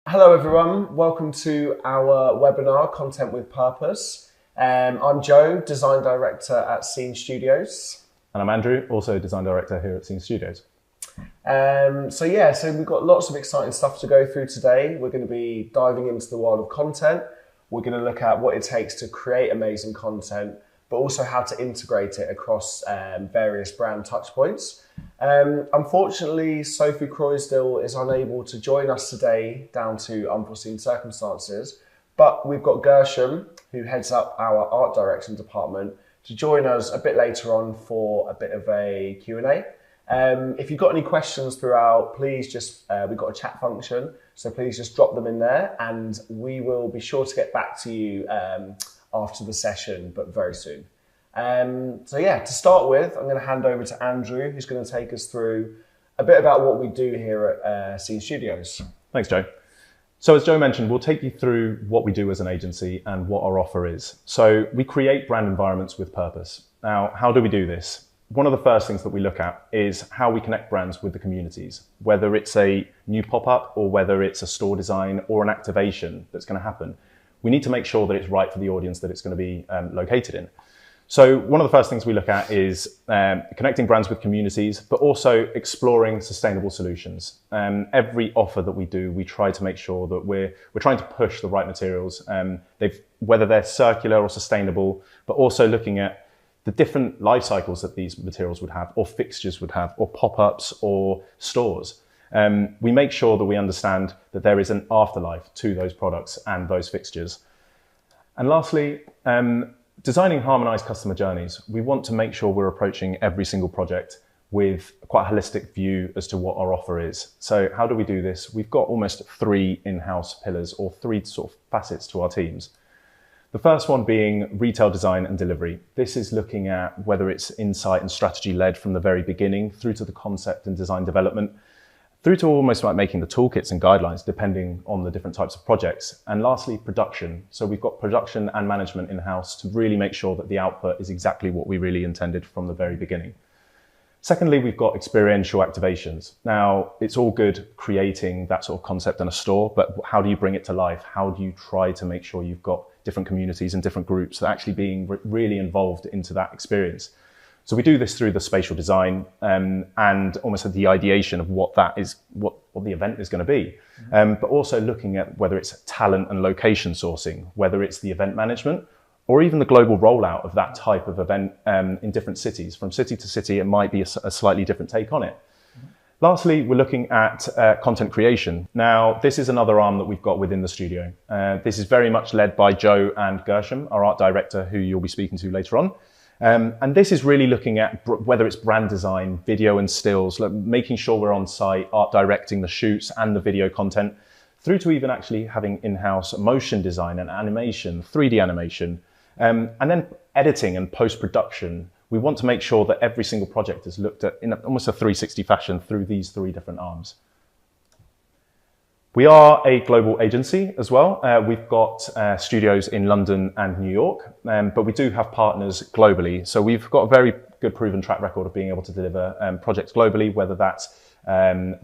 Hello everyone, welcome to our webinar, Content with Purpose. I'm Joe, Design Director at Scene Studios. And I'm Andrew, also Design Director here at Scene Studios. So we've got lots of exciting stuff to go through today. We're going to be diving into the world of content. We're going to look at what it takes to create amazing content, but also how to integrate it across various brand touchpoints. Unfortunately, Sophie Croysdale is unable to join us today down to unforeseen circumstances, but we've got Gershom, who heads up our art direction department, to join us a bit later on for a bit of a Q&A. If you've got any questions throughout, please we've got a chat function, so please just drop them in there and we will be sure to get back to you after the session, but very soon. To start with, I'm going to hand over to Andrew, who's going to take us through a bit about what we do here at Scene Studios. Thanks, Joe. So as Joe mentioned, we'll take you through what we do as an agency and what our offer is. So we create brand environments with purpose. Now, how do we do this? One of the first things that we look at is how we connect brands with the communities, whether it's a new pop-up or whether it's a store design or an activation that's going to happen. We need to make sure that it's right for the audience that it's going to be located in. So one of the first things we look at is connecting brands with communities, but also exploring sustainable solutions. Every offer that we do, we try to make sure that we're trying to push the right materials, whether they're circular or sustainable, but also looking at the different life cycles that these materials would have, or fixtures would have, or pop-ups, or stores. We make sure that we understand that there is an afterlife to those products and those fixtures. And lastly, designing harmonized customer journeys. We want to make sure we're approaching every single project with quite a holistic view as to what our offer is. So how do we do this? We've got almost 3 in-house pillars or 3 sort of facets to our teams. The first one being retail design and delivery. This is looking at whether it's insight and strategy led from the very beginning through to the concept and design development, through to almost like making the toolkits and guidelines depending on the different types of projects. And lastly, production. So we've got production and management in-house to really make sure that the output is exactly what we really intended from the very beginning. Secondly, we've got experiential activations. Now, it's all good creating that sort of concept in a store, but how do you bring it to life? How do you try to make sure you've got different communities and different groups that are actually being really involved into that experience? So we do this through the spatial design and almost the ideation of what that is, what the event is going to be. But also looking at whether it's talent and location sourcing, whether it's the event management, or even the global rollout of that type of event in different cities. From city to city, it might be a slightly different take on it. Lastly, we're looking at content creation. Now, this is another arm that we've got within the studio. This is very much led by Joe and Gershom, our art director, who you'll be speaking to later on. And this is really looking at whether it's brand design, video and stills, making sure we're on site, art directing the shoots and the video content, through to even actually having in-house motion design and animation, 3D animation, and then editing and post-production. We want to make sure that every single project is looked at in almost a 360 fashion through these 3 different arms. We are a global agency as well. We've got studios in London and New York, but we do have partners globally. So we've got a very good proven track record of being able to deliver projects globally, whether that's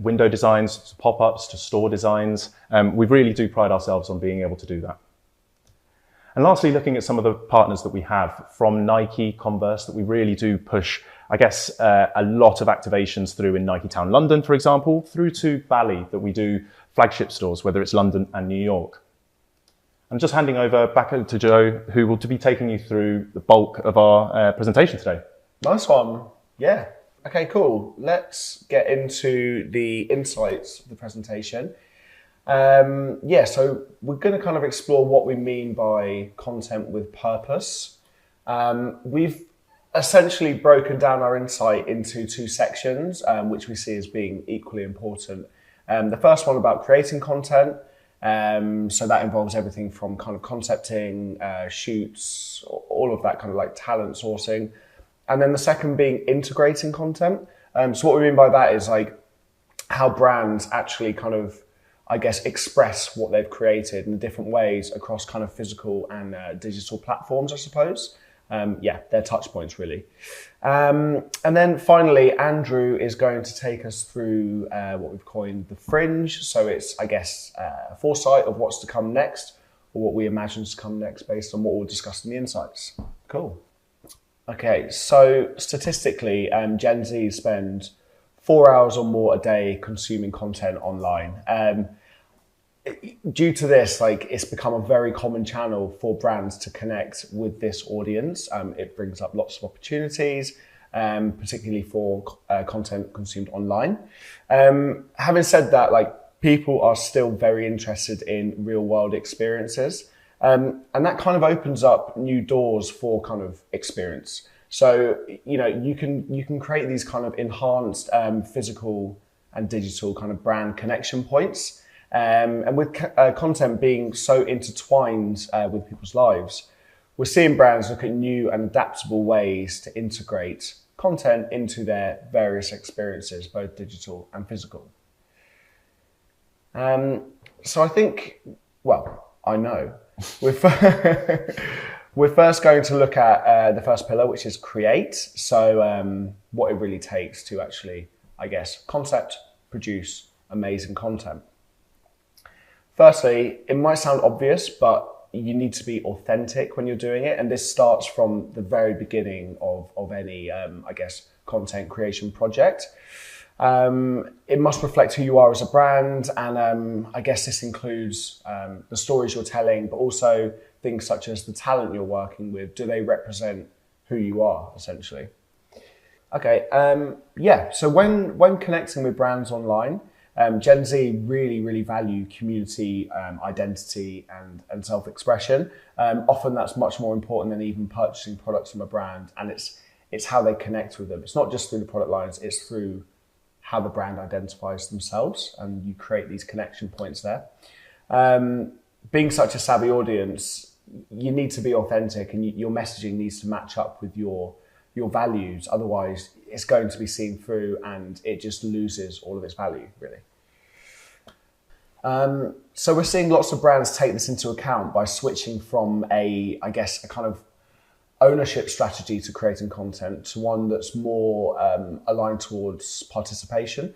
window designs, to pop-ups, to store designs. We really do pride ourselves on being able to do that. And lastly, looking at some of the partners that we have from Nike, Converse, that we really do push, I guess, a lot of activations through in Nike Town London, for example, through to Bali, that we do flagship stores, whether it's London and New York. I'm just handing over back to Joe, who will be taking you through the bulk of our presentation today. Nice one. Yeah. Okay, cool. Let's get into the insights of the presentation. So we're going to kind of explore what we mean by content with purpose. We've essentially broken down our insight into 2 sections, which we see as being equally important. The first one about creating content. So that involves everything from kind of concepting, shoots, all of that kind of like talent sourcing. And then the second being integrating content. So what we mean by that is like how brands actually kind of, I guess, express what they've created in different ways across kind of physical and digital platforms, I suppose. their touch points really. And then finally, Andrew is going to take us through what we've coined the Fringe. So it's, I guess, a foresight of what's to come next, or what we imagine to come next based on what we'll discuss in the insights. Cool. Okay, so statistically, Gen Z spend 4 hours or more a day consuming content online. Due to this, it's become a very common channel for brands to connect with this audience. It brings up lots of opportunities, particularly for content consumed online. Having said that, people are still very interested in real world experiences. And that kind of opens up new doors for kind of experience. So, you can create these kind of enhanced physical and digital kind of brand connection points. And with content being so intertwined with people's lives, we're seeing brands look at new and adaptable ways to integrate content into their various experiences, both digital and physical. So I think, I know, we're first going to look at the first pillar, which is create. So what it really takes to actually, I guess, concept, produce amazing content. Firstly, it might sound obvious, but you need to be authentic when you're doing it. And this starts from the very beginning of any, content creation project. It must reflect who you are as a brand. And I guess this includes the stories you're telling, but also things such as the talent you're working with. Do they represent who you are, essentially? Okay, so when connecting with brands online, Gen Z really value community, identity and self-expression. Often that's much more important than even purchasing products from a brand, and it's how they connect with them. It's not just through the product lines, it's through how the brand identifies themselves, and you create these connection points there. Being such a savvy audience, you need to be authentic, and your messaging needs to match up with your values. Otherwise, it's going to be seen through and it just loses all of its value, really. So we're seeing lots of brands take this into account by switching from a kind of ownership strategy to creating content to one that's more aligned towards participation.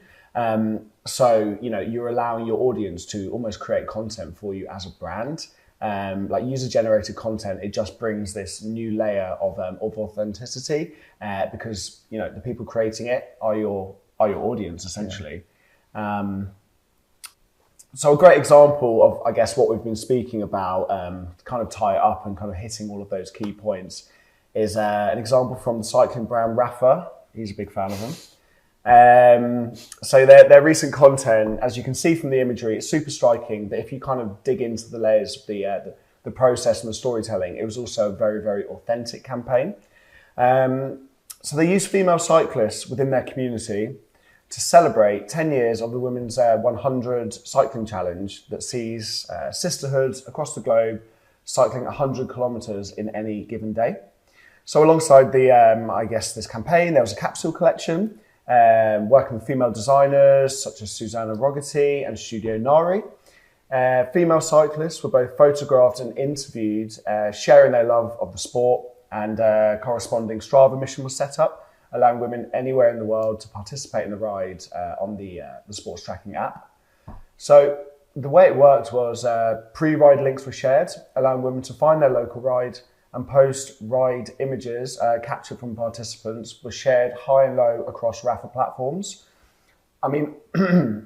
So, you're allowing your audience to almost create content for you as a brand. Like user-generated content, it just brings this new layer of authenticity because the people creating it are your audience essentially. Yeah. So a great example of what we've been speaking about, to kind of tie it up and kind of hitting all of those key points, is an example from the cycling brand Rafa. He's a big fan of them. So their recent content, as you can see from the imagery, it's super striking. But if you kind of dig into the layers of the process and the storytelling, it was also a very authentic campaign. So they used female cyclists within their community to celebrate 10 years of the Women's 100 Cycling Challenge that sees sisterhoods across the globe cycling 100 kilometers in any given day. So alongside this campaign, there was a capsule collection working with female designers such as Susanna Rogetti and Studio Nari. Female cyclists were both photographed and interviewed, sharing their love of the sport, and a corresponding Strava mission was set up, allowing women anywhere in the world to participate in the ride on the sports tracking app. So the way it worked was pre-ride links were shared, allowing women to find their local ride, and post-ride images captured from participants were shared high and low across Rafa platforms. I mean,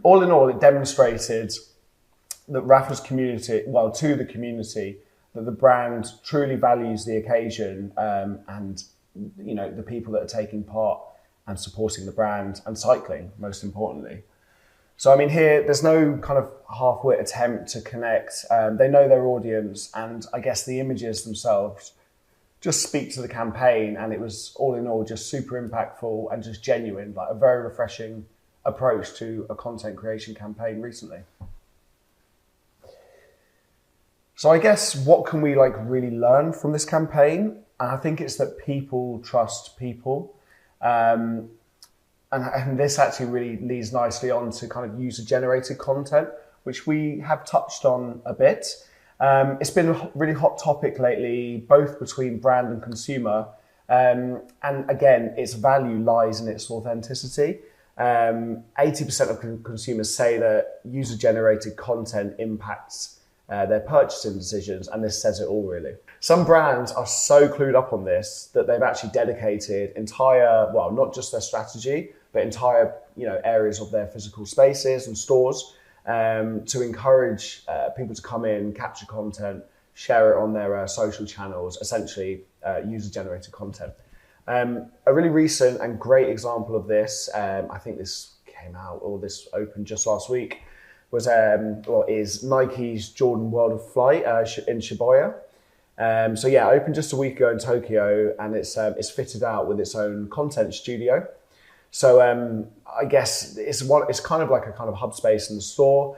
all in all, it demonstrated that Rafa's community, to the community, that the brand truly values the occasion and the people that are taking part and supporting the brand and cycling, most importantly. So, I mean, here, there's no kind of half-wit attempt to connect. They know their audience, and I guess the images themselves just speak to the campaign, and it was all in all just super impactful and just genuine, like a very refreshing approach to a content creation campaign recently. So I guess what can we really learn from this campaign? And I think it's that people trust people. And this actually really leads nicely on to kind of user-generated content, which we have touched on a bit. It's been a really hot topic lately, both between brand and consumer. And again, its value lies in its authenticity. 80% of consumers say that user-generated content impacts their purchasing decisions, and this says it all, really. Some brands are so clued up on this that they've actually dedicated entire, well, not just their strategy, but entire areas of their physical spaces and stores to encourage people to come in, capture content, share it on their social channels, essentially user-generated content. A really recent and great example of this, I think this came out or this opened just last week, is Nike's Jordan World of Flight in Shibuya. Opened just a week ago in Tokyo, and it's fitted out with its own content studio. So I guess it's kind of like a kind of hub space in the store.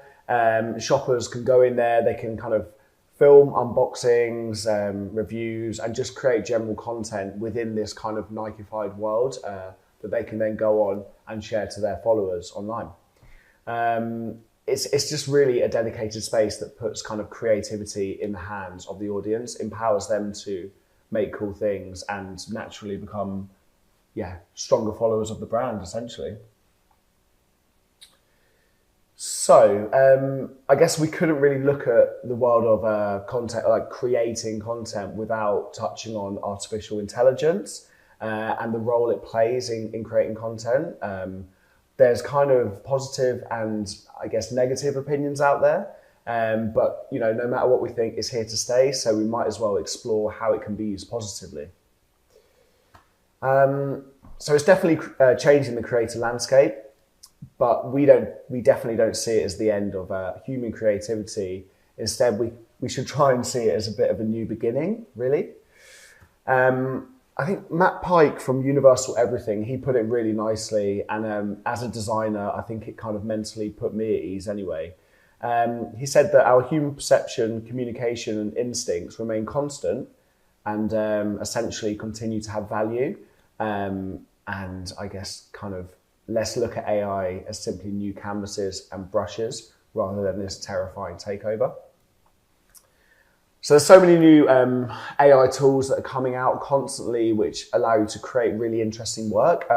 Shoppers can go in there, they can kind of film unboxings, reviews, and just create general content within this kind of Nike-fied world that they can then go on and share to their followers online. It's just really a dedicated space that puts kind of creativity in the hands of the audience, empowers them to make cool things and naturally become stronger followers of the brand, essentially. So I guess we couldn't really look at the world of content, like creating content, without touching on artificial intelligence and the role it plays in creating content. There's kind of positive and I guess negative opinions out there, but no matter what we think, it's here to stay. So we might as well explore how it can be used positively. So it's definitely changing the creator landscape, but we definitely don't see it as the end of human creativity. Instead, we should try and see it as a bit of a new beginning, really. I think Matt Pike from Universal Everything, he put it really nicely, and as a designer, I think it kind of mentally put me at ease anyway. He said that our human perception, communication, and instincts remain constant and essentially continue to have value. And I guess kind of let's look at AI as simply new canvases and brushes rather than this terrifying takeover. So there's so many new AI tools that are coming out constantly, which allow you to create really interesting work.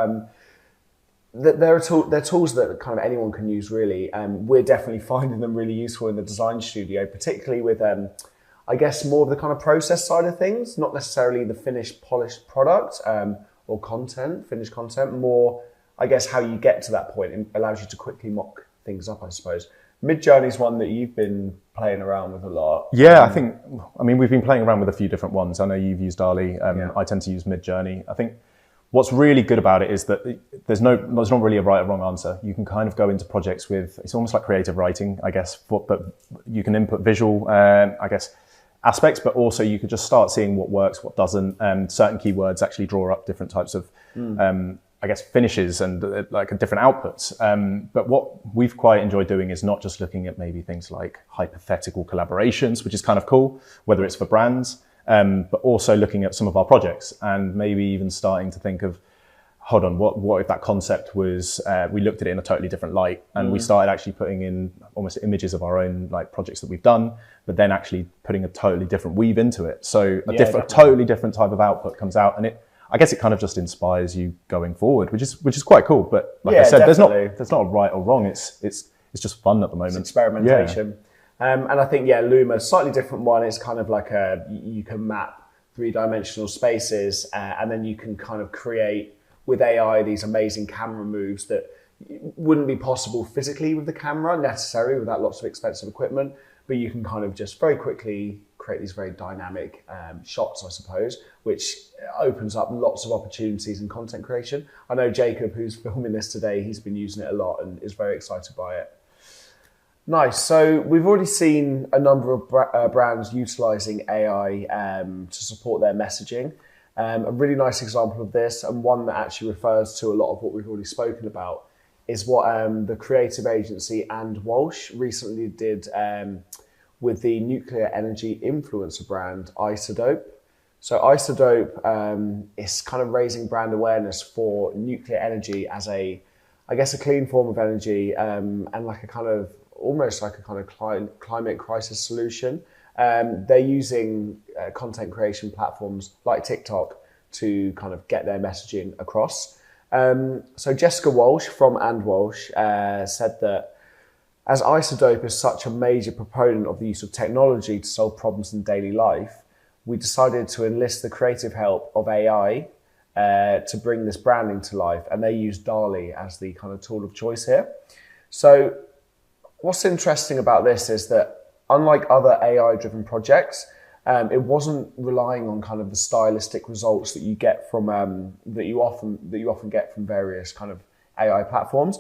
They're tools that kind of anyone can use, really. We're definitely finding them really useful in the design studio, particularly with, I guess, more of the kind of process side of things, not necessarily the finished, polished product or content, finished content, more, I guess, how you get to that point. It allows you to quickly mock things up, I suppose. Midjourney is one that you've been playing around with a lot. Yeah, I mean, we've been playing around with a few different ones. I know you've used DALL-E. I tend to use Midjourney. I think what's really good about it is that there's not really a right or wrong answer. You can kind of go into projects with, it's almost like creative writing, I guess, but you can input visual, I guess, aspects, but also you could just start seeing what works, what doesn't. Certain keywords actually draw up different types of I guess, finishes and like different outputs. But what we've quite enjoyed doing is not just looking at maybe things like hypothetical collaborations, which is kind of cool, whether it's for brands, but also looking at some of our projects and maybe even starting to think of, hold on, what if that concept was, we looked at it in a totally different light and we started actually putting in almost images of our own like projects that we've done, but then actually putting a totally different weave into it. So a totally different type of output comes out, and I guess it kind of just inspires you going forward, which is quite cool. But like I said, definitely. there's not a right or wrong. It's just fun at the moment. It's experimentation. Yeah. And I think, Luma, slightly different one. It's kind of like you can map 3-dimensional spaces and then you can kind of create with AI these amazing camera moves that wouldn't be possible physically with the camera necessarily without lots of expensive equipment. But you can kind of just very quickly create these very dynamic shots, I suppose, which opens up lots of opportunities in content creation. I know Jacob, who's filming this today, he's been using it a lot and is very excited by it. Nice. So we've already seen a number of brands utilizing AI to support their messaging. A really nice example of this, and one that actually refers to a lot of what we've already spoken about, is what the creative agency And Walsh recently did with the nuclear energy influencer brand Isodope. So Isodope is kind of raising brand awareness for nuclear energy as a clean form of energy and like a kind of almost like a kind of climate crisis solution. They're using content creation platforms like TikTok to kind of get their messaging across. So Jessica Walsh from And Walsh said that as Isodope is such a major proponent of the use of technology to solve problems in daily life, we decided to enlist the creative help of AI to bring this branding to life. And they use DALL-E as the kind of tool of choice here. So what's interesting about this is that unlike other AI-driven projects, it wasn't relying on kind of the stylistic results that you get from that you often get from various kind of AI platforms.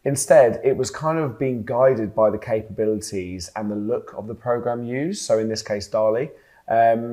Instead, it was kind of being guided by the capabilities and the look of the program used. So in this case, DALL-E.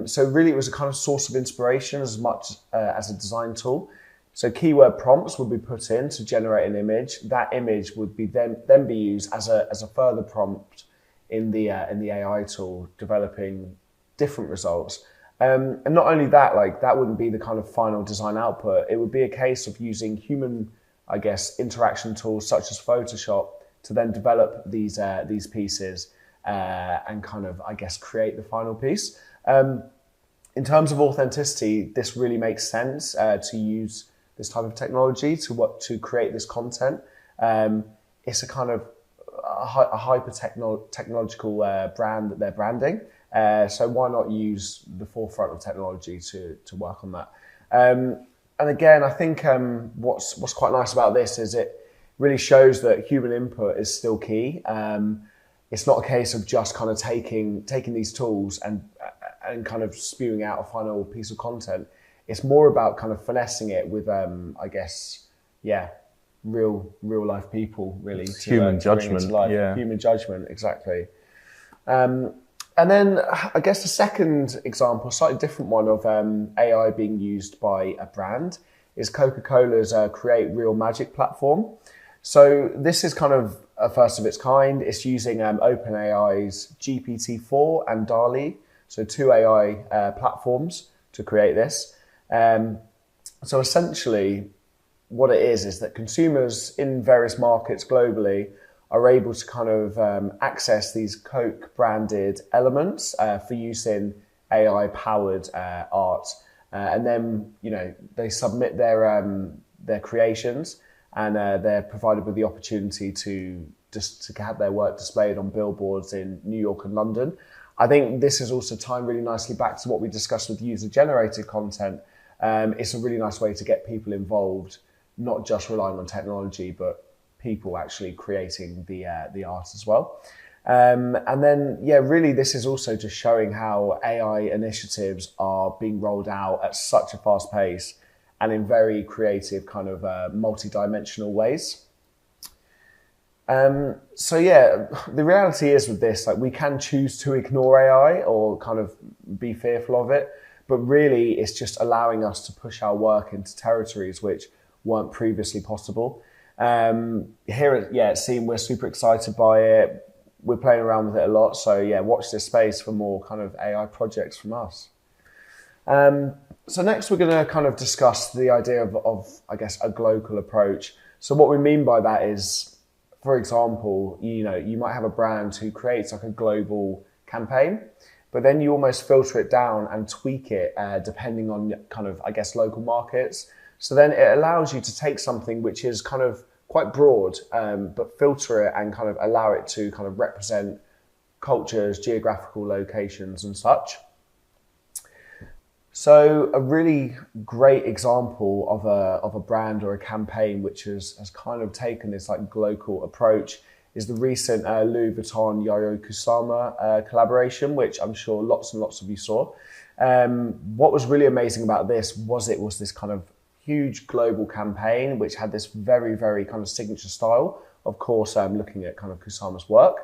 So really, it was a kind of source of inspiration as much as a design tool. So keyword prompts would be put in to generate an image. That image would be then be used as a further prompt in the AI tool, developing different results. And not only that, like that wouldn't be the kind of final design output. It would be a case of using human, I guess, interaction tools such as Photoshop to then develop these pieces and kind of, I guess, create the final piece. In terms of authenticity, this really makes sense to use this type of technology to create this content. It's a kind of a hyper technological brand that they're branding. So why not use the forefront of technology to work on that? And again, I think what's quite nice about this is it really shows that human input is still key. It's not a case of just kind of taking these tools and kind of spewing out a final piece of content. It's more about kind of finessing it with, I guess, real life people, really. Human judgment. Human judgment, exactly. And then I guess the second example, slightly different one of AI being used by a brand is Coca-Cola's Create Real Magic platform. So this is kind of a first of its kind. It's using OpenAI's GPT-4 and DALL-E, so two AI platforms to create this. So essentially what it is that consumers in various markets globally are able to kind of access these Coke branded elements for use in AI powered art. And then, they submit their creations and they're provided with the opportunity to have their work displayed on billboards in New York and London. I think this is also timed really nicely back to what we discussed with user generated content. It's a really nice way to get people involved, not just relying on technology, but people actually creating the art as well. And then, really this is also just showing how AI initiatives are being rolled out at such a fast pace and in very creative kind of multi-dimensional ways. The reality is with this, like we can choose to ignore AI or kind of be fearful of it, but really it's just allowing us to push our work into territories which weren't previously possible. Here at Seam, we're super excited by it. We're playing around with it a lot. So watch this space for more kind of AI projects from us. So next we're going to kind of discuss the idea of I guess, a global approach. So what we mean by that is, for example, you might have a brand who creates like a global campaign, but then you almost filter it down and tweak it depending on kind of, I guess, local markets. So then it allows you to take something which is kind of quite broad, but filter it and kind of allow it to kind of represent cultures, geographical locations and such. So a really great example of a brand or a campaign which has kind of taken this like global approach is the recent Louis Vuitton Yayoi Kusama collaboration, which I'm sure lots and lots of you saw. What was really amazing about this was it was this kind of huge global campaign which had this very, very kind of signature style. Of course, looking at kind of Kusama's work,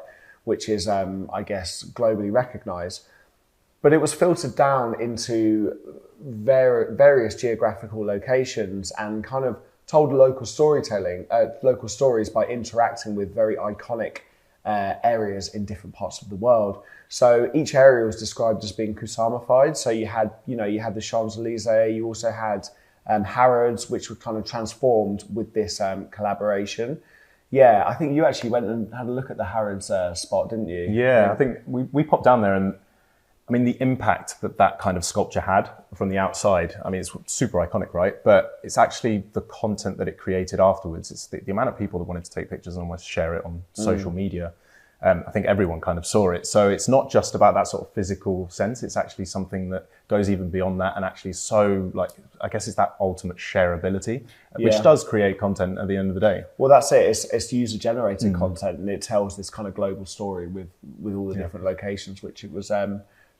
which is, I guess, globally recognized. But it was filtered down into various geographical locations and kind of told local stories by interacting with very iconic areas in different parts of the world. So each area was described as being Kusamified. So you had the Champs-Elysees, you also had Harrods, which were kind of transformed with this collaboration. Yeah, I think you actually went and had a look at the Harrods spot, didn't you? Yeah, I think we popped down there and I mean, the impact that that kind of sculpture had from the outside, I mean, it's super iconic, right? But it's actually the content that it created afterwards. It's the amount of people that wanted to take pictures and almost share it on social media. I think everyone kind of saw it. So it's not just about that sort of physical sense. It's actually something that goes even beyond that, and actually so, like, I guess it's that ultimate shareability, which does create content at the end of the day. Well, that's it. It's user-generated content, and it tells this kind of global story with all the different locations which it was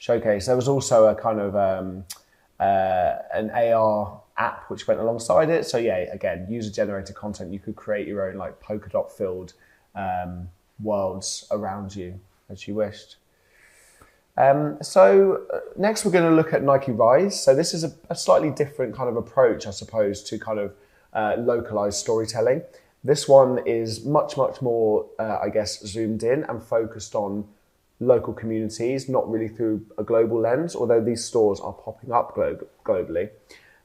showcased. There was also a kind of an AR app which went alongside it. So yeah, again, user-generated content. You could create your own like polka dot filled worlds around you as you wished. So next we're going to look at Nike Rise. So this is a slightly different kind of approach, I suppose, to kind of localized storytelling. This one is much more, I guess, zoomed in and focused on local communities, not really through a global lens, although these stores are popping up globally.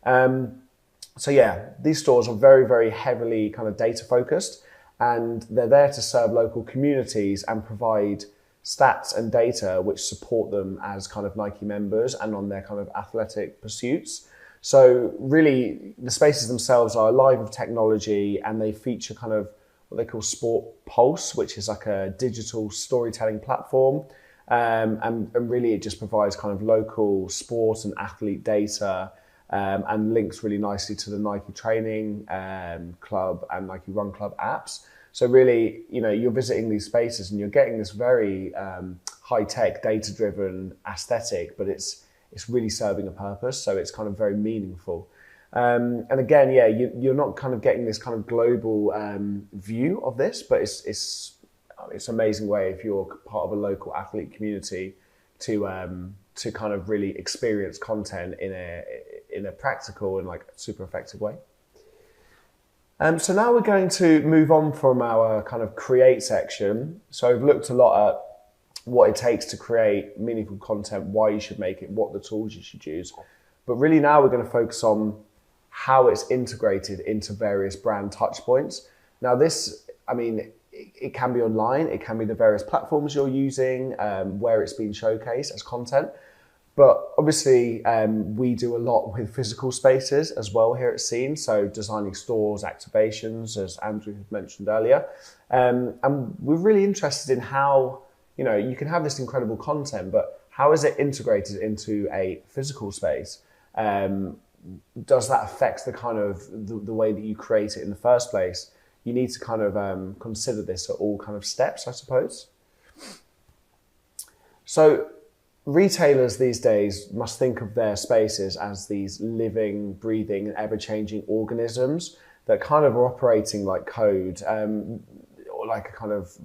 So yeah, these stores are very heavily kind of data focused, and they're there to serve local communities and provide stats and data which support them as kind of Nike members and on their kind of athletic pursuits. So really, the spaces themselves are alive with technology, and they feature kind of what they call Sport Pulse, which is like a digital storytelling platform. And really it just provides kind of local sport and athlete data, and links really nicely to the Nike Training Club and Nike Run Club apps. So really, you know, you're visiting these spaces and you're getting this very high-tech, data-driven aesthetic, but it's really serving a purpose. So it's kind of very meaningful. And again, yeah, you're not kind of getting this kind of global view of this, but it's an amazing way if you're part of a local athlete community to kind of really experience content in a practical and like super effective way. So now we're going to move on from our kind of create section. So we've looked a lot at what it takes to create meaningful content, why you should make it, what the tools you should use. But really now we're going to focus on how it's integrated into various brand touch points. Now this, I mean, it can be online, it can be the various platforms you're using, where it's been showcased as content. But obviously, we do a lot with physical spaces as well here at Scene. So designing stores, activations, as Andrew had mentioned earlier. And we're really interested in how, you know, you can have this incredible content, but how is it integrated into a physical space? Does that affect the kind of the way that you create it in the first place? You need to kind of consider this at all kind of steps, I suppose. So retailers these days must think of their spaces as these living, breathing, ever-changing organisms that kind of are operating like code, or like a kind of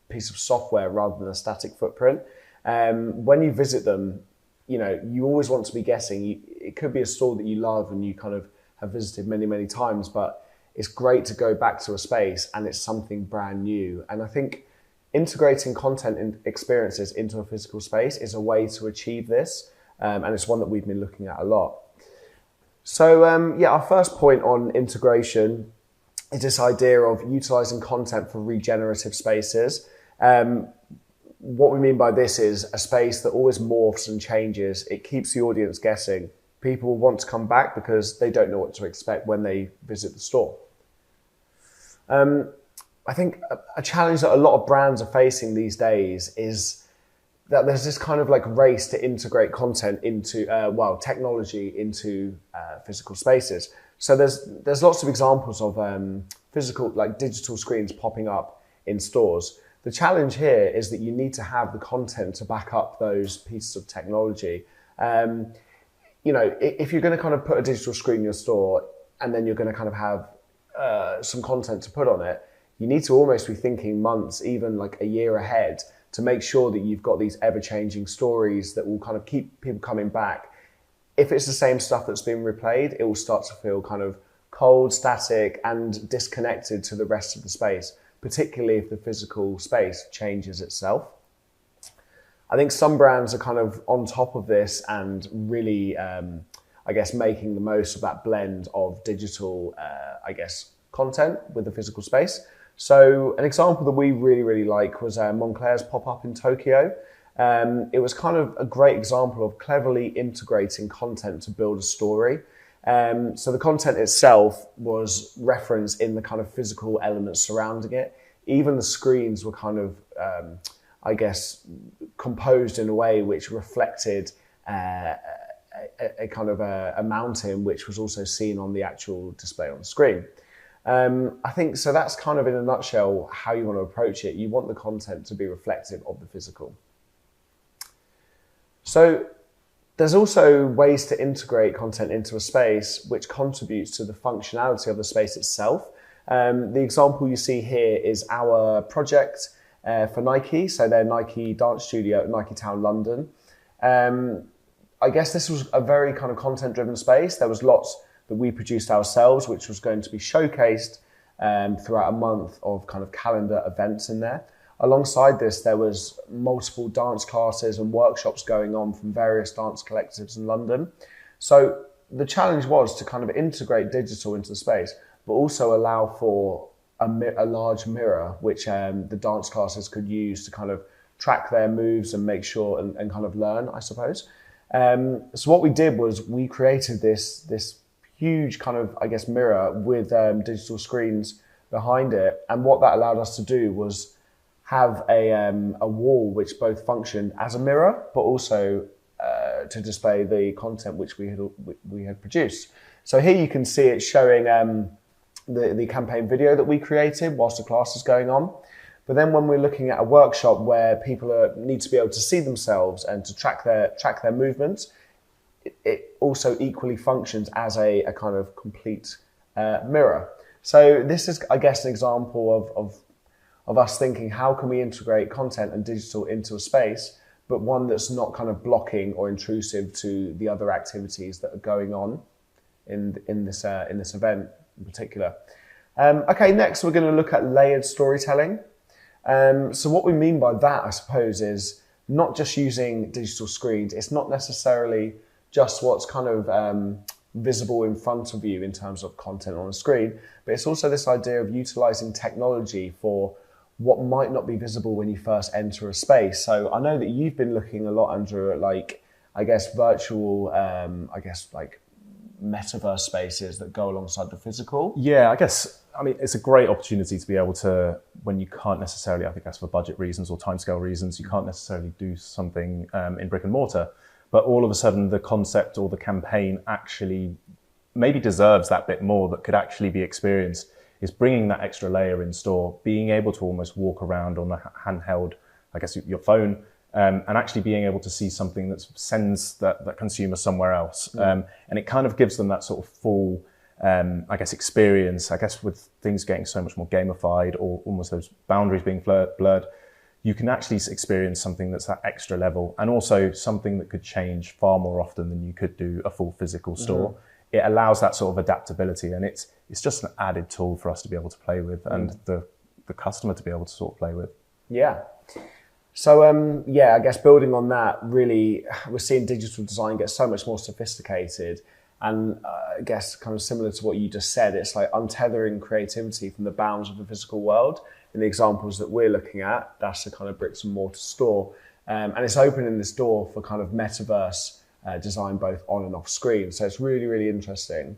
piece of software rather than a static footprint. When you visit them, you know, you always want to be guessing. It could be a store that you love and you kind of have visited many times, but it's great to go back to a space and it's something brand new. And I think integrating content and experiences into a physical space is a way to achieve this, and it's one that we've been looking at a lot. So yeah, our first point on integration is this idea of utilizing content for regenerative spaces. What we mean by this is a space that always morphs and changes. It keeps the audience guessing. People want to come back because they don't know what to expect when they visit the store. I think a challenge that a lot of brands are facing these days is that there's this kind of like race to integrate content into, technology into physical spaces. So there's lots of examples of physical, like digital screens popping up in stores. The challenge here is that you need to have the content to back up those pieces of technology. You know, if you're going to kind of put a digital screen in your store and then you're going to kind of have some content to put on it, you need to almost be thinking months, even like a year ahead, to make sure that you've got these ever-changing stories that will kind of keep people coming back. If it's the same stuff that's been replayed, it will start to feel kind of cold, static, and disconnected to the rest of the space, particularly if the physical space changes itself. I think some brands are kind of on top of this and really, I guess, making the most of that blend of digital, content with the physical space. So an example that we really like was Moncler's pop-up in Tokyo. It was kind of a great example of cleverly integrating content to build a story. So the content itself was referenced in the kind of physical elements surrounding it. Even the screens were kind of, I guess, composed in a way which reflected a kind of a mountain, which was also seen on the actual display on the screen. I think so. That's kind of in a nutshell how you want to approach it. You want the content to be reflective of the physical. So there's also ways to integrate content into a space which contributes to the functionality of the space itself. The example you see here is our project for Nike, so their Nike dance studio at Nike Town, London. I guess this was a very kind of content-driven space. There was lots that we produced ourselves, which was going to be showcased throughout a month of kind of calendar events in there. Alongside this, there was multiple dance classes and workshops going on from various dance collectives in London. So the challenge was to kind of integrate digital into the space, but also allow for a large mirror, which the dance classes could use to kind of track their moves and make sure and kind of learn, I suppose. So what we did was we created this huge kind of, I guess, mirror with digital screens behind it. And what that allowed us to do was have a wall which both functioned as a mirror, but also to display the content which we had produced. So here you can see it showing the campaign video that we created whilst the class is going on. But then when we're looking at a workshop where people need to be able to see themselves and to track their movements, it also equally functions as a kind of complete mirror. So this is, I guess, an example of us thinking, how can we integrate content and digital into a space, but one that's not kind of blocking or intrusive to the other activities that are going on in this event in particular. Okay, next we're going to look at layered storytelling. So what we mean by that, I suppose, is not just using digital screens. It's not necessarily just what's kind of visible in front of you in terms of content on a screen, but it's also this idea of utilizing technology for what might not be visible when you first enter a space. So I know that you've been looking a lot under, like, I guess, virtual, like metaverse spaces that go alongside the physical. Yeah, I mean, it's a great opportunity to be able to, when you can't necessarily, I think that's for budget reasons or timescale reasons, you can't necessarily do something in brick and mortar, but all of a sudden the concept or the campaign actually maybe deserves that bit more that could actually be experienced, is bringing that extra layer in store, being able to almost walk around on a handheld, I guess, your phone, and actually being able to see something that sends that consumer somewhere else. And it kind of gives them that sort of full, I guess, experience. I guess with things getting so much more gamified or almost those boundaries being blurred, you can actually experience something that's that extra level, and also something that could change far more often than you could do a full physical store. It allows that sort of adaptability, and it's just an added tool for us to be able to play with and the customer to be able to sort of play with. Yeah. So, I guess building on that, really, we're seeing digital design get so much more sophisticated. And I guess kind of similar to what you just said, it's like untethering creativity from the bounds of the physical world. In the examples that we're looking at, that's the kind of bricks and mortar store. And it's opening this door for kind of metaverse design both on and off screen. So it's really, really interesting.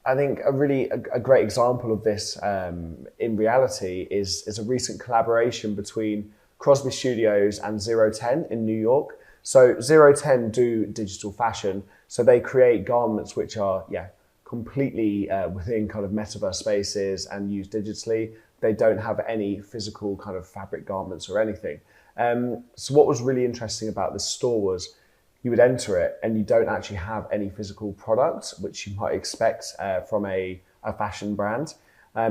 I think a great example of this in reality is a recent collaboration between Crosby Studios and 010 in New York. So 010 do digital fashion. So they create garments which are completely within kind of metaverse spaces and used digitally. They don't have any physical kind of fabric garments or anything. So what was really interesting about this store was you would enter it and you don't actually have any physical products, which you might expect from a fashion brand.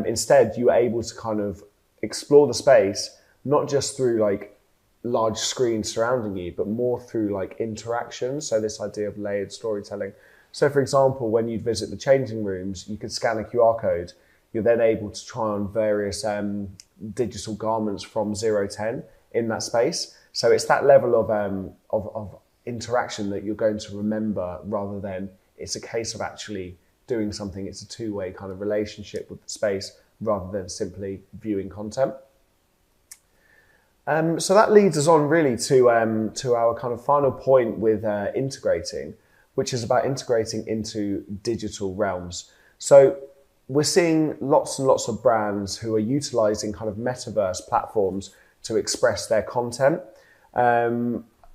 Instead, you were able to kind of explore the space, not just through like large screens surrounding you, but more through like interaction. So this idea of layered storytelling. So for example, when you'd visit the changing rooms, you could scan a QR code. You're then able to try on various digital garments from 010 in that space. So it's that level of interaction that you're going to remember, rather than it's a case of actually doing something. It's a two-way kind of relationship with the space rather than simply viewing content. So that leads us on really to our kind of final point with integrating, which is about integrating into digital realms. So we're seeing lots and lots of brands who are utilizing kind of metaverse platforms to express their content.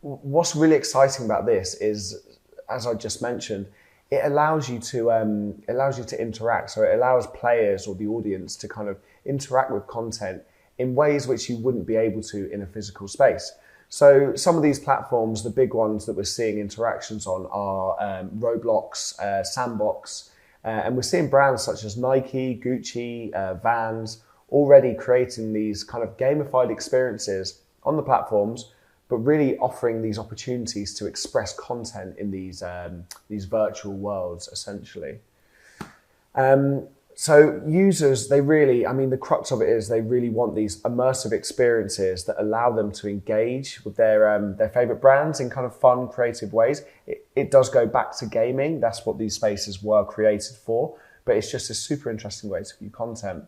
What's really exciting about this is, as I just mentioned, it allows you to interact. So it allows players or the audience to kind of interact with content in ways which you wouldn't be able to in a physical space. So some of these platforms, the big ones that we're seeing interactions on are Roblox, Sandbox, and we're seeing brands such as Nike, Gucci, Vans already creating these kind of gamified experiences on the platforms, but really offering these opportunities to express content in these virtual worlds, essentially. So users, the crux of it is they really want these immersive experiences that allow them to engage with their favorite brands in kind of fun, creative ways. It does go back to gaming. That's what these spaces were created for, but it's just a super interesting way to view content.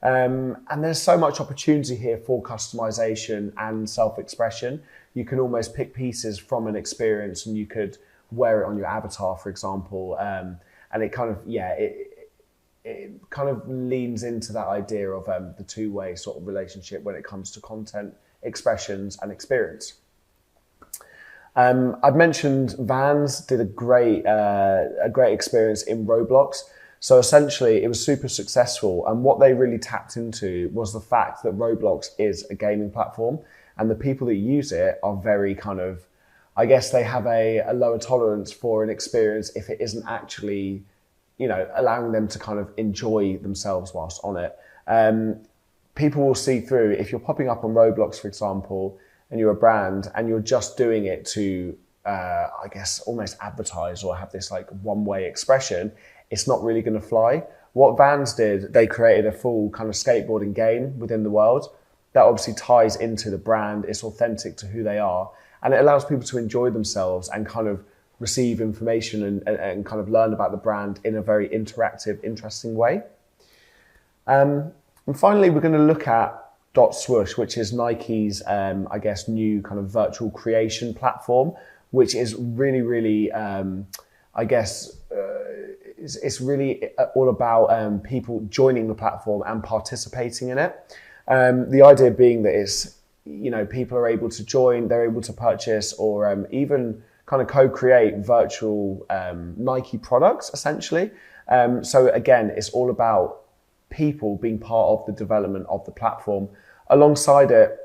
And there's so much opportunity here for customization and self-expression. You can almost pick pieces from an experience and you could wear it on your avatar, for example. And it kind of, it kind of leans into that idea of the two-way sort of relationship when it comes to content, expressions, and experience. I've mentioned Vans did a great experience in Roblox. So essentially, it was super successful. And what they really tapped into was the fact that Roblox is a gaming platform, and the people that use it are very kind of, I guess they have a lower tolerance for an experience if it isn't actually, allowing them to kind of enjoy themselves whilst on it. People will see through, if you're popping up on Roblox, for example, and you're a brand and you're just doing it to, I guess, almost advertise or have this like one-way expression, it's not really going to fly. What Vans did, they created a full kind of skateboarding game within the world that obviously ties into the brand. It's authentic to who they are, and it allows people to enjoy themselves and kind of receive information and kind of learn about the brand in a very interactive, interesting way. And finally, we're going to look at Dot Swoosh, which is Nike's, I guess, new kind of virtual creation platform, which is really, really, it's really all about people joining the platform and participating in it. The idea being that it's, people are able to join, they're able to purchase or even kind of co-create virtual Nike products, essentially. So again, it's all about people being part of the development of the platform. Alongside it,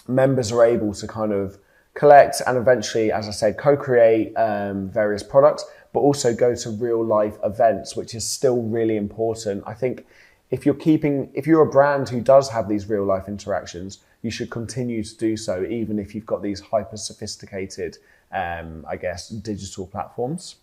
members are able to kind of collect and eventually, as I said, co-create various products, but also go to real life events, which is still really important. I think if you're a brand who does have these real life interactions, you should continue to do so, even if you've got these hyper sophisticated, digital platforms.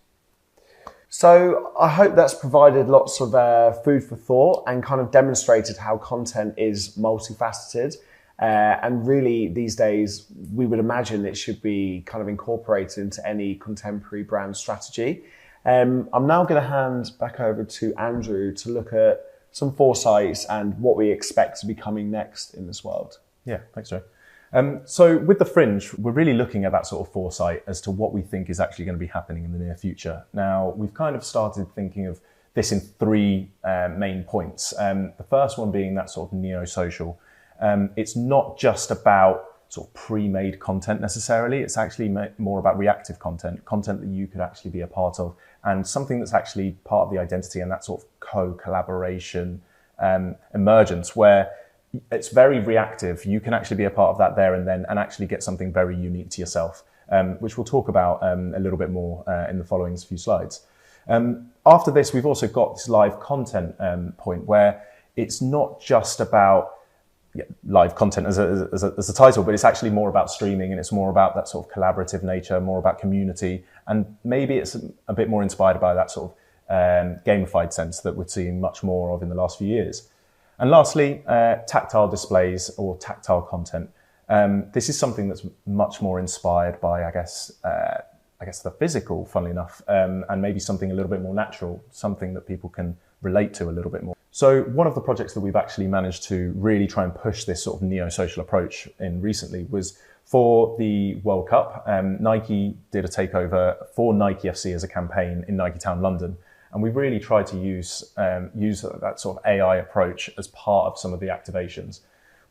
So I hope that's provided lots of food for thought and kind of demonstrated how content is multifaceted. And really these days, we would imagine it should be kind of incorporated into any contemporary brand strategy. I'm now going to hand back over to Andrew to look at some foresights and what we expect to be coming next in this world. Yeah, thanks, Joe. So with the Fringe, we're really looking at that sort of foresight as to what we think is actually going to be happening in the near future. Now, we've kind of started thinking of this in three main points. The first one being that sort of neo-social. It's not just about sort of pre-made content necessarily. It's actually more about reactive content that you could actually be a part of, and something that's actually part of the identity and that sort of co-collaboration emergence where it's very reactive. You can actually be a part of that there and then and actually get something very unique to yourself, which we'll talk about a little bit more in the following few slides. After this, we've also got this live content point where it's not just about live content as a title, but it's actually more about streaming and it's more about that sort of collaborative nature, more about community, and maybe it's a bit more inspired by that sort of gamified sense that we're seeing much more of in the last few years. And lastly, tactile displays or tactile content. This is something that's much more inspired by, I guess the physical, funnily enough, and maybe something a little bit more natural, something that people can relate to a little bit more. So one of the projects that we've actually managed to really try and push this sort of neo-social approach in recently was for the World Cup. Nike did a takeover for Nike FC as a campaign in Nike Town, London. And we really tried to use that sort of AI approach as part of some of the activations.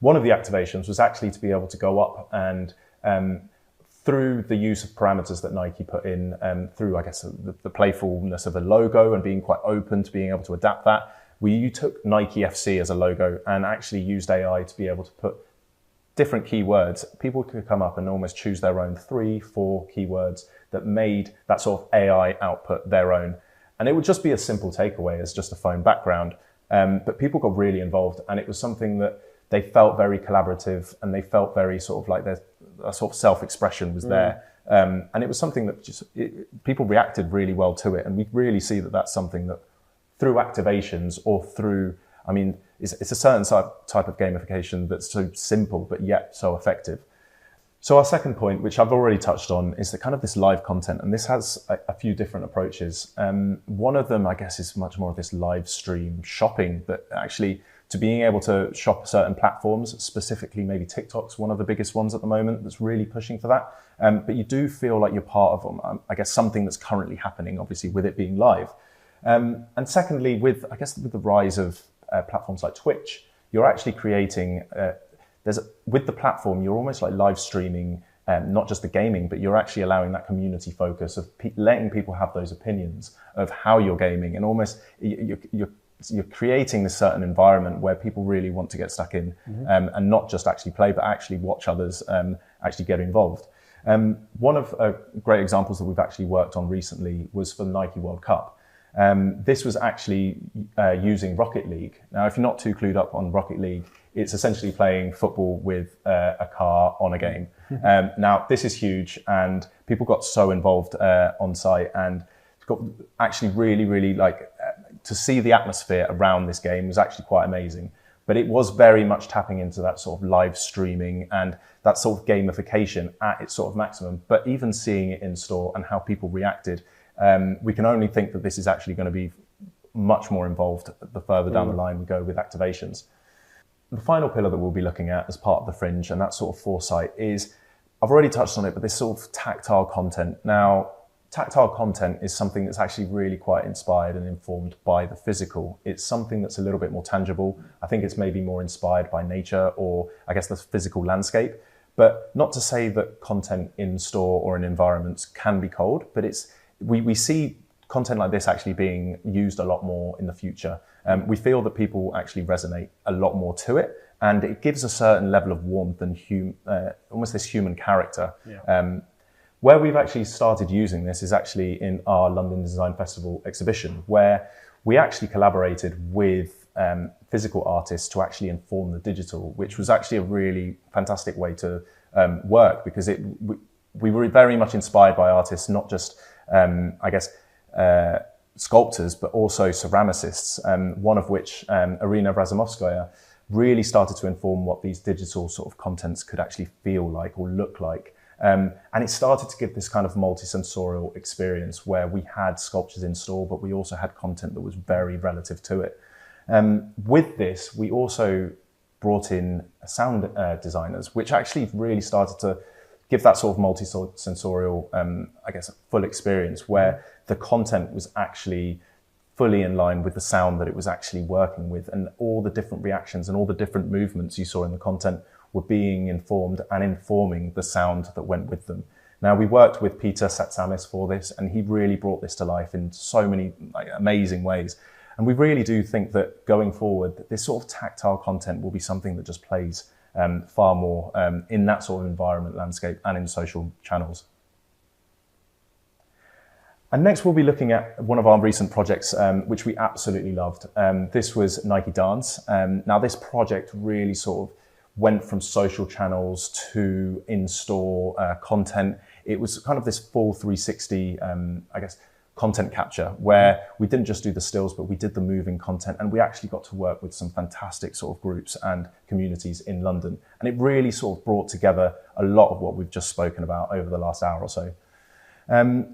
One of the activations was actually to be able to go up and through the use of parameters that Nike put in, through, I guess, the playfulness of the logo and being quite open to being able to adapt that, we took Nike FC as a logo and actually used AI to be able to put different keywords. People could come up and almost choose their own 3-4 keywords that made that sort of AI output their own. And it would just be a simple takeaway as just a phone background. But people got really involved, and it was something that they felt very collaborative, and they felt very sort of like their sort of self-expression was there. And it was something that people reacted really well to it. And we really see that that's something that through activations or through, I mean, it's a certain type of gamification that's so simple, but yet so effective. So our second point, which I've already touched on, is the kind of this live content. And this has a few different approaches. One of them, I guess, is much more of this live stream shopping, that actually to being able to shop certain platforms, specifically maybe TikTok's one of the biggest ones at the moment that's really pushing for that. But you do feel like you're part of, I guess, something that's currently happening, obviously, with it being live. And secondly, with the rise of platforms like Twitch, you're actually creating, with the platform, you're almost like live streaming, not just the gaming, but you're actually allowing that community focus of letting people have those opinions of how you're gaming, and almost you're creating this certain environment where people really want to get stuck in, and not just actually play, but actually watch others actually get involved. One of great examples that we've actually worked on recently was for the Nike World Cup. This was actually using Rocket League. Now, if you're not too clued up on Rocket League, it's essentially playing football with a car on a game. Now, this is huge, and people got so involved on site, and got actually really, really to see the atmosphere around this game was actually quite amazing. But it was very much tapping into that sort of live streaming and that sort of gamification at its sort of maximum. But even seeing it in store and how people reacted, we can only think that this is actually going to be much more involved the further down the line we go with activations. The final pillar that we'll be looking at as part of the Fringe, and that sort of foresight, is, I've already touched on it, but this sort of tactile content. Now, tactile content is something that's actually really quite inspired and informed by the physical. It's something that's a little bit more tangible. I think it's maybe more inspired by nature, or I guess the physical landscape. But not to say that content in store or in environments can be cold, but we see content like this actually being used a lot more in the future. We feel that people actually resonate a lot more to it, and it gives a certain level of warmth and almost this human character. Yeah. Where we've actually started using this is actually in our London Design Festival exhibition, where we actually collaborated with physical artists to actually inform the digital, which was actually a really fantastic way to work, because we were very much inspired by artists, not just sculptors, but also ceramicists, one of which, Irina Razumovskaya, really started to inform what these digital sort of contents could actually feel like or look like. And it started to give this kind of multi-sensorial experience where we had sculptures in store, but we also had content that was very relative to it. With this, we also brought in sound designers, which actually really started to give that sort of multi-sensorial, full experience where the content was actually fully in line with the sound that it was actually working with, and all the different reactions and all the different movements you saw in the content were being informed and informing the sound that went with them. Now, we worked with Peter Satsamis for this, and he really brought this to life in so many amazing ways. And we really do think that going forward, this sort of tactile content will be something that just plays far more in that sort of environment landscape and in social channels. And next we'll be looking at one of our recent projects, which we absolutely loved. This was Nike Dance. Now this project really sort of went from social channels to in-store content. It was kind of this full 360, content capture, where we didn't just do the stills, but we did the moving content, and we actually got to work with some fantastic sort of groups and communities in London. And it really sort of brought together a lot of what we've just spoken about over the last hour or so.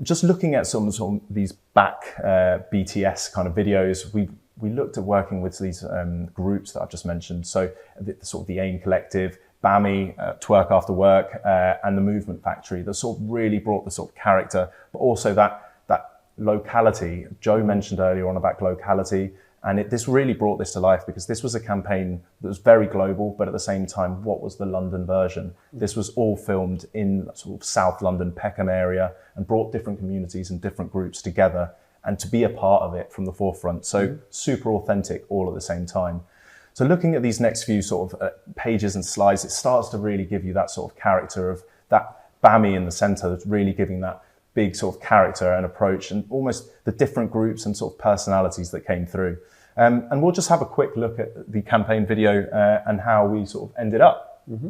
Just looking at some of these back BTS kind of videos, we looked at working with these groups that I've just mentioned. So sort of the AIM Collective, BAMI, Twerk After Work, and the Movement Factory that sort of really brought the sort of character, but also that locality. Joe mentioned earlier on about locality, and this really brought this to life because this was a campaign that was very global, but at the same time, what was the London version? This was all filmed in sort of South London, Peckham area, and brought different communities and different groups together and to be a part of it from the forefront. So super authentic all at the same time. So looking at these next few sort of pages and slides, it starts to really give you that sort of character of that BAMI in the center that's really giving that big sort of character and approach and almost the different groups and sort of personalities that came through. And we'll just have a quick look at the campaign video and how we sort of ended up. Mm-hmm.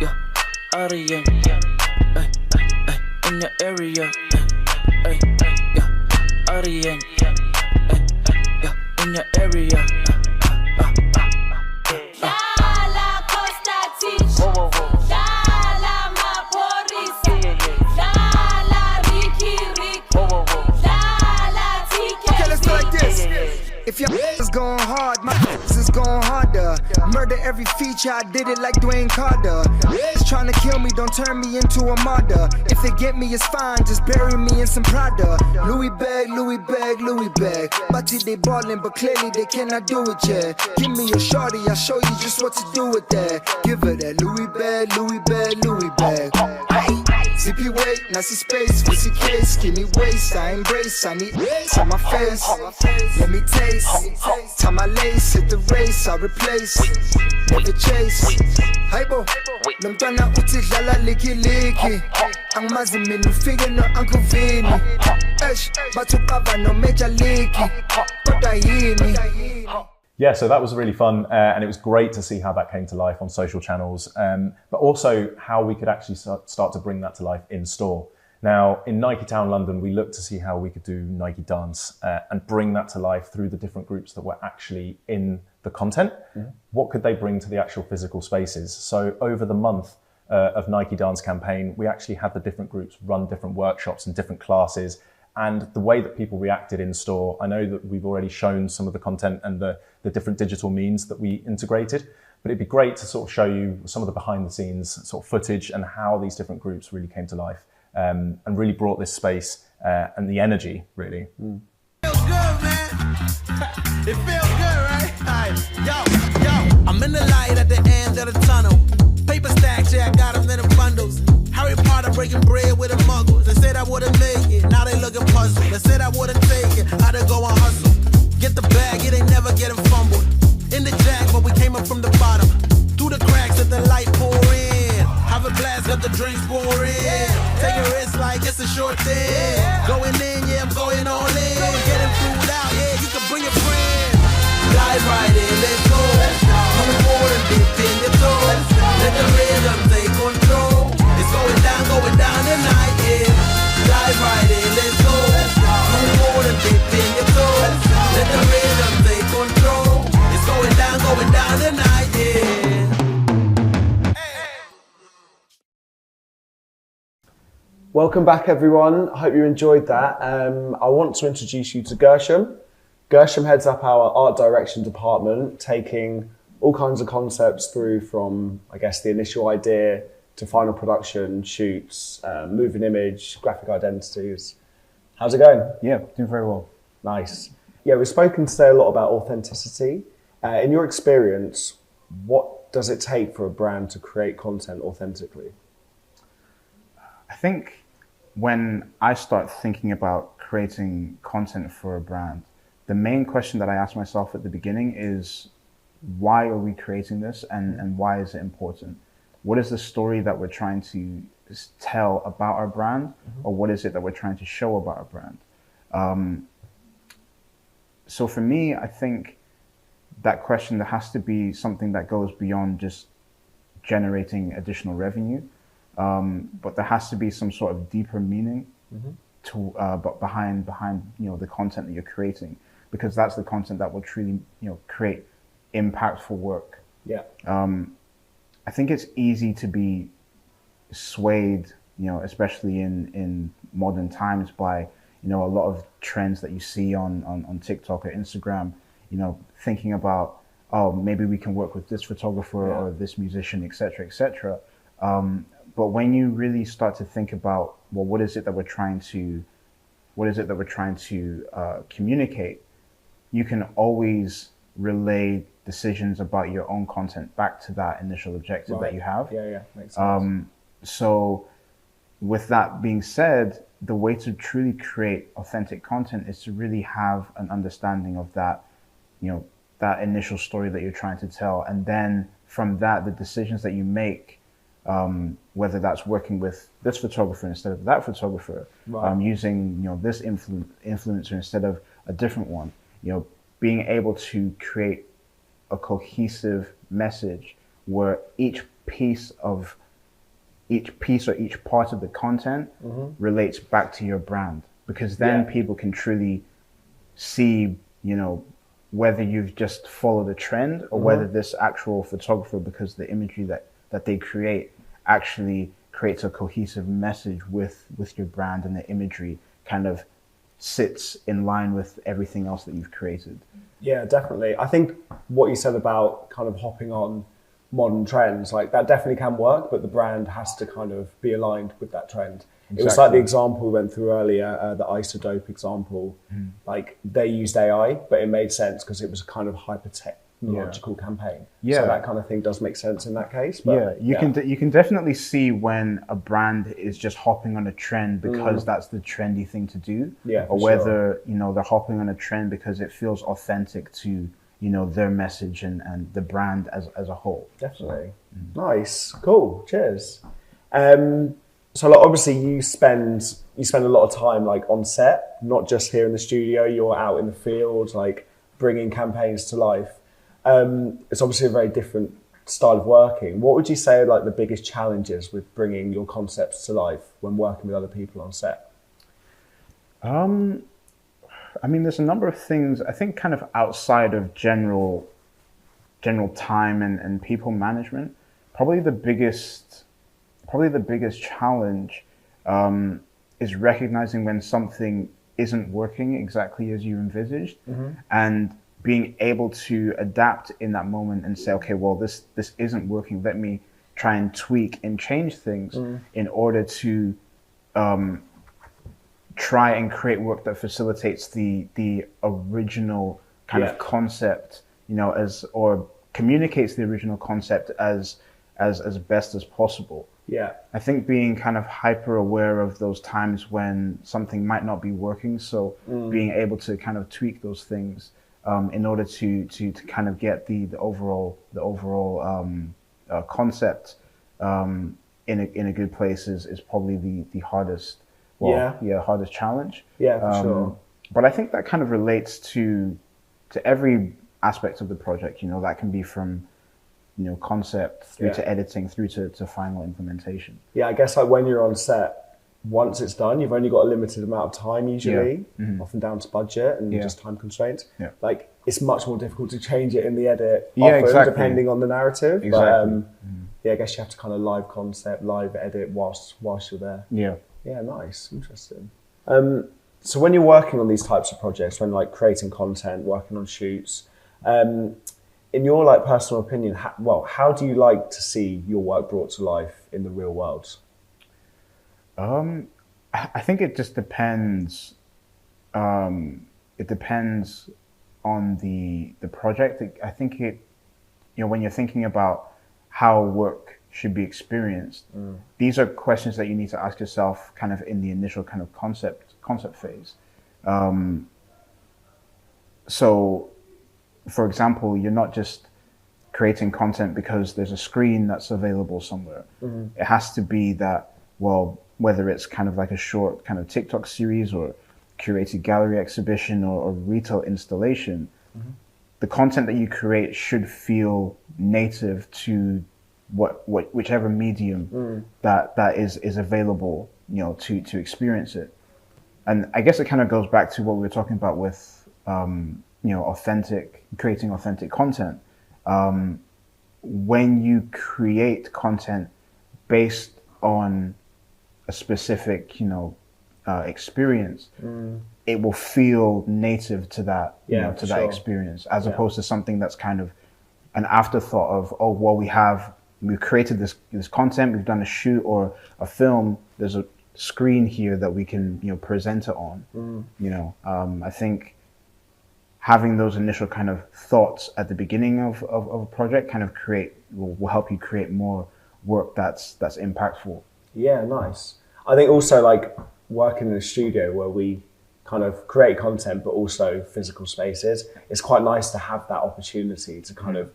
Yeah, Arian, in the area, yeah, Arian, yeah, in the area. If your is going hard, my is going harder. Murder every feature, I did it like Dwayne Carter. Trying to kill me, don't turn me into a martyr. If they get me, it's fine, just bury me in some Prada. Louis bag, Louis bag, Louis bag. Bati they ballin', but clearly they cannot do it yet. Give me a shorty, I'll show you just what to do with that. Give her that Louis bag, Louis bag, Louis bag. Zippy weight, nasty space, pussy case, skinny waist, I embrace, I need ice on my face. Let me taste, tie my lace, hit the race, I replace, never chase. Hypo, nomtwana uthi dlala liki liki, angimazi mina ufike no Uncle Vinny. Esh, bathu baba no Major League, kodwa yini. Yeah, so that was really fun, and it was great to see how that came to life on social channels, but also how we could actually start to bring that to life in store. Now, in Nike Town London, we looked to see how we could do Nike Dance and bring that to life through the different groups that were actually in the content. Mm-hmm. What could they bring to the actual physical spaces? So over the month of Nike Dance campaign, we actually had the different groups run different workshops and different classes. And the way that people reacted in store, I know that we've already shown some of the content and the different digital means that we integrated, but it'd be great to sort of show you some of the behind the scenes sort of footage and how these different groups really came to life and really brought this space and the energy, really. It feels good, man. It feels good, right? Yo, I'm in the light at the end of the tunnel. Paper stacks, yeah, I got them in the bundles. Harry Potter breaking bread with a muggle. They said I wouldn't make it, now they looking puzzled. They said I wouldn't take it, I would go and hustle. Get the bag, it ain't never getting fumbled. In the jack, but we came up from the bottom. Through the cracks, let the light pour in. Have a blast, let the drinks pour in. Take a risk like it's a short thing. Going in, yeah, I'm going all in. Getting food out, yeah, you can bring a friend. Dive right in, let's go. Come forward and dip in your toes. Let the rhythm take control. It's going down tonight, yeah. Dive right in, let's go. Come forward and dip in your toes. Let the rhythm take control. It's going down tonight, yeah. Welcome back, everyone. I hope you enjoyed that. I want to introduce you to Gershom. Gershom heads up our art direction department, taking all kinds of concepts through from, I guess, the initial idea to final production, shoots, moving image, graphic identities. How's it going? Yeah, doing very well. Nice. Yeah, we've spoken today a lot about authenticity. In your experience, what does it take for a brand to create content authentically? I think when I start thinking about creating content for a brand, the main question that I ask myself at the beginning is, why are we creating this and why is it important? What is the story that we're trying to tell about our brand, or what is it that we're trying to show about our brand? So for me, I think that question, there has to be something that goes beyond just generating additional revenue. but there has to be some sort of deeper meaning to but behind the content that you're creating, because that's the content that will truly create impactful work. Yeah. I think it's easy to be swayed, especially in modern times, by a lot of trends that you see on TikTok or Instagram, thinking about, oh, maybe we can work with this photographer or this musician, et cetera, et cetera. But when you really start to think about, well, what is it that we're trying to communicate, you can always relay decisions about your own content back to that initial objective that you have. Yeah, makes sense. So with that being said, the way to truly create authentic content is to really have an understanding of that, that initial story that you're trying to tell. And then from that, the decisions that you make, whether that's working with this photographer instead of that photographer, using, this influencer instead of a different one, being able to create a cohesive message where each piece or each part of the content relates back to your brand, because then people can truly see, whether you've just followed a trend or whether this actual photographer, because the imagery that they create actually creates a cohesive message with your brand, and the imagery kind of sits in line with everything else that you've created. Yeah, definitely. I think what you said about kind of hopping on modern trends, like that definitely can work, but the brand has to kind of be aligned with that trend. Exactly. It was like the example we went through earlier, the isodope example. Like they used AI, but it made sense because it was a kind of hyper-technological campaign. So that kind of thing does make sense in that case. But, you can definitely see when a brand is just hopping on a trend because that's the trendy thing to do, or whether they're hopping on a trend because it feels authentic to their message and the brand as a whole. Definitely. Nice, cool, cheers. So like, obviously you spend a lot of time like on set, not just here in the studio. You're out in the field, like bringing campaigns to life. It's obviously a very different style of working. What would you say are like the biggest challenges with bringing your concepts to life when working with other people on set? I mean, there's a number of things, I think, kind of outside of general time and people management. Probably the biggest challenge is recognizing when something isn't working exactly as you envisaged, and being able to adapt in that moment and say, okay, well, this isn't working. Let me try and tweak and change things in order to try and create work that facilitates the original kind of concept, or communicates the original concept as best as possible. Yeah. I think being kind of hyper aware of those times when something might not be working. So being able to kind of tweak those things in order to kind of get the overall concept in a good place is probably the hardest. Hardest challenge. Yeah, for sure. But I think that kind of relates to every aspect of the project. That can be from concept through to editing through to final implementation. Yeah, I guess like when you're on set, once it's done, you've only got a limited amount of time usually, often down to budget and just time constraints. Yeah. Like it's much more difficult to change it in the edit often, depending on the narrative. Exactly. But I guess you have to kind of live concept, live edit whilst you're there. Yeah. Yeah, nice, interesting. So when you're working on these types of projects, when like creating content, working on shoots, in your like personal opinion, how do you like to see your work brought to life in the real world? I think it just depends. It depends on the project. I think when you're thinking about how work should be experienced, these are questions that you need to ask yourself kind of in the initial kind of concept phase. So, for example, you're not just creating content because there's a screen that's available somewhere. It has to be that, well, whether it's kind of like a short kind of TikTok series or curated gallery exhibition or retail installation, the content that you create should feel native to whichever medium that is available, to experience it. And I guess it kind of goes back to what we were talking about with creating authentic content. When you create content based on a specific experience, it will feel native to that that experience, as opposed to something that's kind of an afterthought of, oh well, we've created this content, we've done a shoot or a film, there's a screen here that we can present it on. I think having those initial kind of thoughts at the beginning of a project kind of will help you create more work that's impactful. Yeah, nice. I think also like working in a studio where we kind of create content but also physical spaces, it's quite nice to have that opportunity to kind of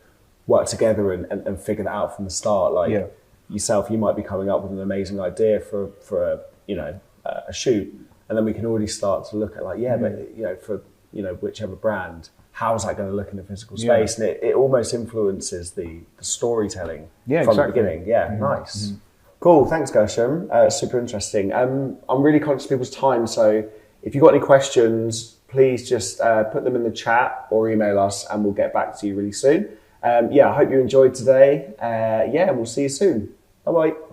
work together and figure that out from the start. Like yourself, you might be coming up with an amazing idea for a shoot, and then we can already start to look at like, but for whichever brand, how's that going to look in the physical space? And it almost influences the storytelling from the beginning. Nice. Cool, thanks Gershom. Super interesting. I'm really conscious of people's time, so if you've got any questions, please just put them in the chat or email us and we'll get back to you really soon. I hope you enjoyed today. And we'll see you soon. Bye-bye.